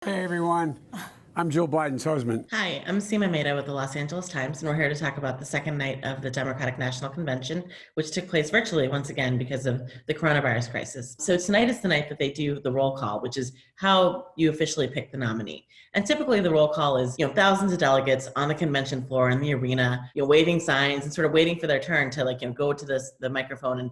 Hey everyone, I'm Joe Biden's husband. Hi, I'm Seema Mehta with the Los Angeles Times, and we're here to talk about the second night of the Democratic National Convention, which took place virtually once again because of the coronavirus crisis. So tonight is the night that they do the roll call, which is how you officially pick the nominee. And typically the roll call is, thousands of delegates on the convention floor in the arena, waving signs and sort of waiting for their turn to go to the microphone and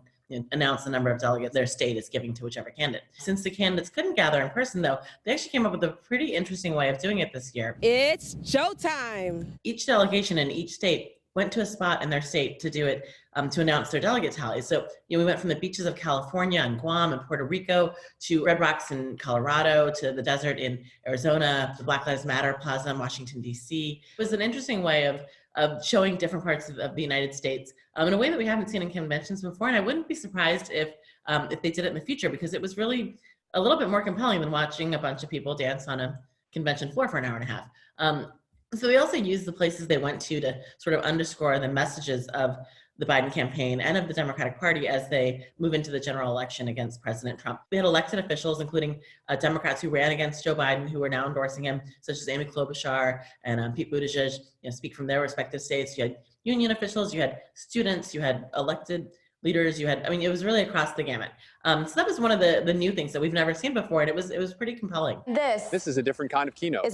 announce the number of delegates their state is giving to whichever candidate. Since the candidates couldn't gather in person, though, they actually came up with a pretty interesting way of doing it this year. It's showtime. Each delegation in each state went to a spot in their state to do it, to announce their delegate tally. So, we went from the beaches of California and Guam and Puerto Rico to Red Rocks in Colorado to the desert in Arizona, the Black Lives Matter Plaza in Washington, D.C. It was an interesting way of showing different parts of the United States in a way that we haven't seen in conventions before. And I wouldn't be surprised if they did it in the future, because it was really a little bit more compelling than watching a bunch of people dance on a convention floor for an hour and a half. So they also used the places they went to sort of underscore the messages of the Biden campaign and of the Democratic Party as they move into the general election against President Trump. They had elected officials, including Democrats who ran against Joe Biden, who are now endorsing him, such as Amy Klobuchar and Pete Buttigieg, speak from their respective states. You had union officials, you had students, you had elected leaders, it was really across the gamut. So that was one of the new things that we've never seen before, and it was pretty compelling. This is a different kind of keynote.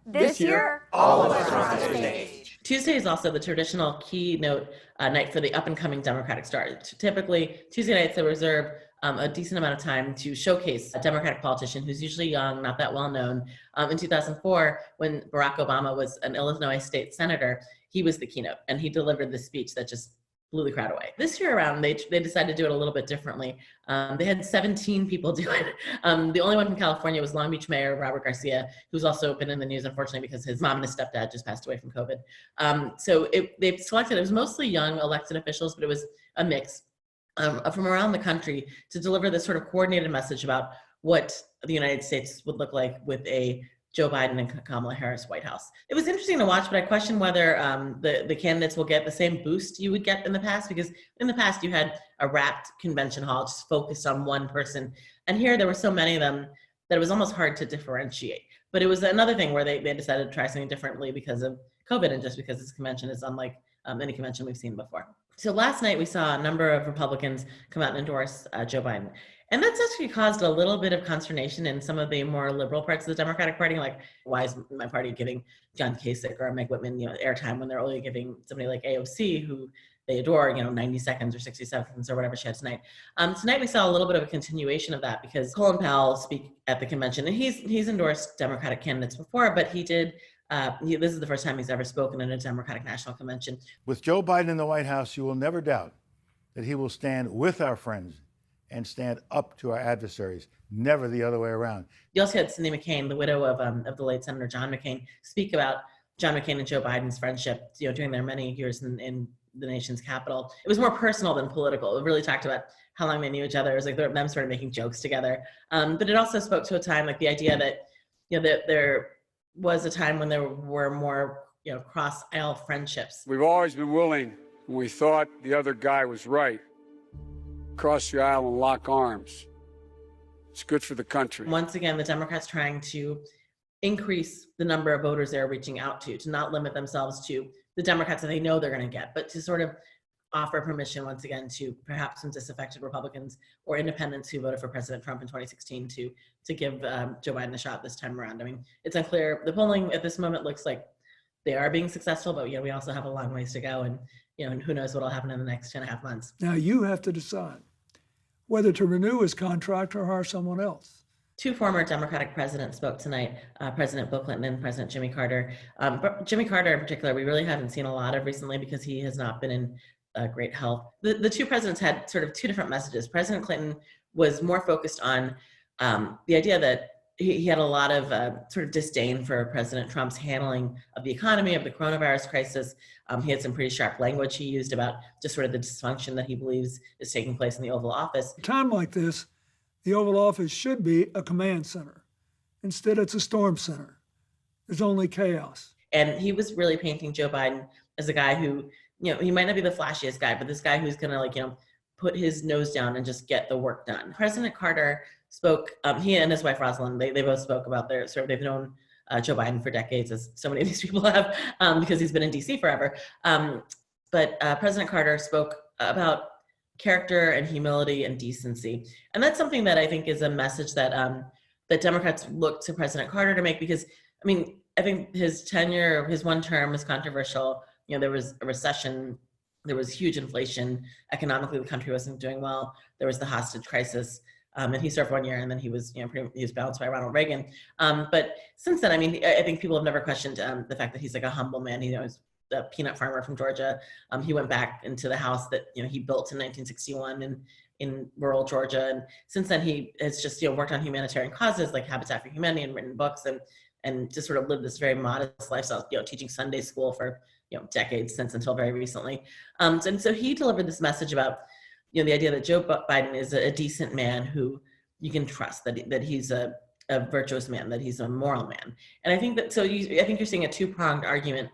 This year, all of us are on stage. Tuesday is also the traditional keynote night for the up-and-coming Democratic stars. Typically, Tuesday nights they reserve a decent amount of time to showcase a Democratic politician who's usually young, not that well known. In 2004, when Barack Obama was an Illinois state senator, he was the keynote, and he delivered the speech that just blew the crowd away. This year around, they decided to do it a little bit differently. They had 17 people do it. The only one from California was Long Beach Mayor Robert Garcia, who's also been in the news, unfortunately, because his mom and his stepdad just passed away from COVID. So they've selected, it was mostly young elected officials, but it was a mix from around the country to deliver this sort of coordinated message about what the United States would look like with a Joe Biden and Kamala Harris White House. It was interesting to watch, but I question whether the candidates will get the same boost you would get in the past, because in the past you had a wrapped convention hall just focused on one person. And here there were so many of them that it was almost hard to differentiate. But it was another thing where they decided to try something differently because of COVID, and just because this convention is unlike any convention we've seen before. So last night we saw a number of Republicans come out and endorse Joe Biden. And that's actually caused a little bit of consternation in some of the more liberal parts of the Democratic Party. Like, why is my party giving John Kasich or Meg Whitman, airtime when they're only giving somebody like AOC, who they adore, 90 seconds or 60 seconds or whatever she had tonight. Tonight we saw a little bit of a continuation of that, because Colin Powell speak at the convention, and he's endorsed Democratic candidates before, but he did. This is the first time he's ever spoken at a Democratic National Convention. With Joe Biden in the White House, you will never doubt that he will stand with our friends and stand up to our adversaries, never the other way around. You also had Cindy McCain, the widow of the late Senator John McCain, speak about John McCain and Joe Biden's friendship, during their many years in the nation's capital. It was more personal than political. It really talked about how long they knew each other. It was like them sort of making jokes together. But it also spoke to a time, like the idea that, that there was a time when there were more, cross-aisle friendships. We've always been willing, when we thought the other guy was right, cross the aisle and lock arms. It's good for the country. Once again, the Democrats trying to increase the number of voters they're reaching out to not limit themselves to the Democrats that they know they're going to get, but to sort of offer permission once again to perhaps some disaffected Republicans or independents who voted for President Trump in 2016 to give Joe Biden a shot this time around. It's unclear. The polling at this moment looks like they are being successful, but we also have a long ways to go, and and who knows what will happen in the next 2.5 months. Now you have to decide whether to renew his contract or hire someone else. Two former Democratic presidents spoke tonight, President Bill Clinton and President Jimmy Carter. But Jimmy Carter in particular, we really haven't seen a lot of recently because he has not been in great health. The two presidents had sort of two different messages. President Clinton was more focused on the idea that he had a lot of sort of disdain for President Trump's handling of the economy, of the coronavirus crisis. He had some pretty sharp language he used about just sort of the dysfunction that he believes is taking place in the Oval Office. At a time like this, the Oval Office should be a command center. Instead, it's a storm center. There's only chaos. And he was really painting Joe Biden as a guy who, he might not be the flashiest guy, but this guy who's going to put his nose down and just get the work done. President Carter spoke, he and his wife Rosalind, they both spoke about their sort of, they've known Joe Biden for decades, as so many of these people have, because he's been in DC forever. But President Carter spoke about character and humility and decency. And that's something that I think is a message that that Democrats look to President Carter to make, because, I mean, I think his tenure, his one term was controversial. You know, there was a recession, there was huge inflation. Economically, the country wasn't doing well. There was the hostage crisis. And he served 1 year, and then he was, you know, he was bounced by Ronald Reagan. But since then, I mean, I think people have never questioned the fact that he's like a humble man. He was a peanut farmer from Georgia. He went back into the house that, you know, he built in 1961 in rural Georgia. And since then, he has just, you know, worked on humanitarian causes like Habitat for Humanity and written books and just sort of lived this very modest lifestyle, you know, teaching Sunday school for, you know, decades since until very recently. And so he delivered this message about, you know, the idea that Joe Biden is a decent man who you can trust, that he's a virtuous man, that he's a moral man. And I think that, so I think you're seeing a two-pronged argument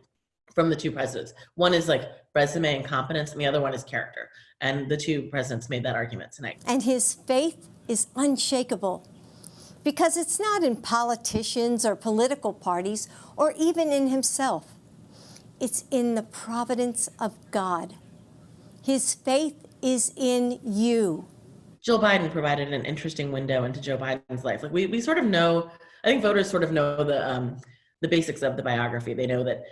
from the two presidents. One is like resume and competence, and the other one is character. And the two presidents made that argument tonight. And his faith is unshakable, because it's not in politicians or political parties or even in himself. It's in the providence of God. His faith is in you. Jill Biden provided an interesting window into Joe Biden's life. Like we sort of know, I think voters sort of know the basics of the biography. They know that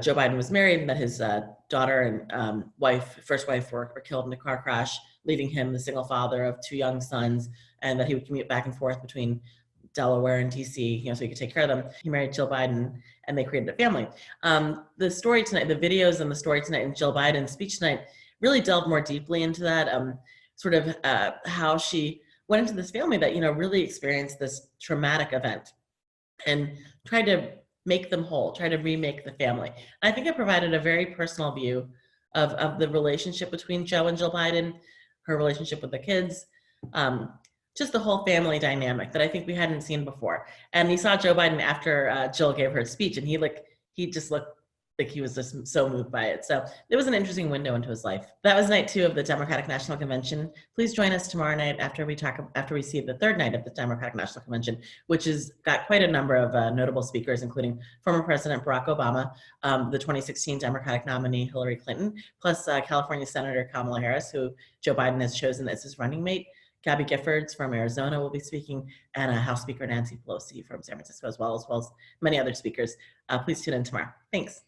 Joe Biden was married and that his daughter and first wife were killed in a car crash, leaving him the single father of 2 young sons, and that he would commute back and forth between Delaware and DC, you know, so he could take care of them. He married Jill Biden and they created a family. The story tonight, the videos and the story tonight and Jill Biden's speech tonight really delved more deeply into that, sort of how she went into this family that, you know, really experienced this traumatic event and tried to make them whole, try to remake the family. And I think it provided a very personal view of the relationship between Joe and Jill Biden, her relationship with the kids, just the whole family dynamic that I think we hadn't seen before. And you saw Joe Biden after Jill gave her speech, and he just looked like he was just so moved by it. So it was an interesting window into his life. That was night 2 of the Democratic National Convention. Please join us tomorrow night after we see the third night of the Democratic National Convention, which has got quite a number of notable speakers, including former President Barack Obama, the 2016 Democratic nominee Hillary Clinton, plus California Senator Kamala Harris, who Joe Biden has chosen as his running mate. Gabby Giffords from Arizona will be speaking, and House Speaker Nancy Pelosi from San Francisco, as well as many other speakers. Please tune in tomorrow. Thanks.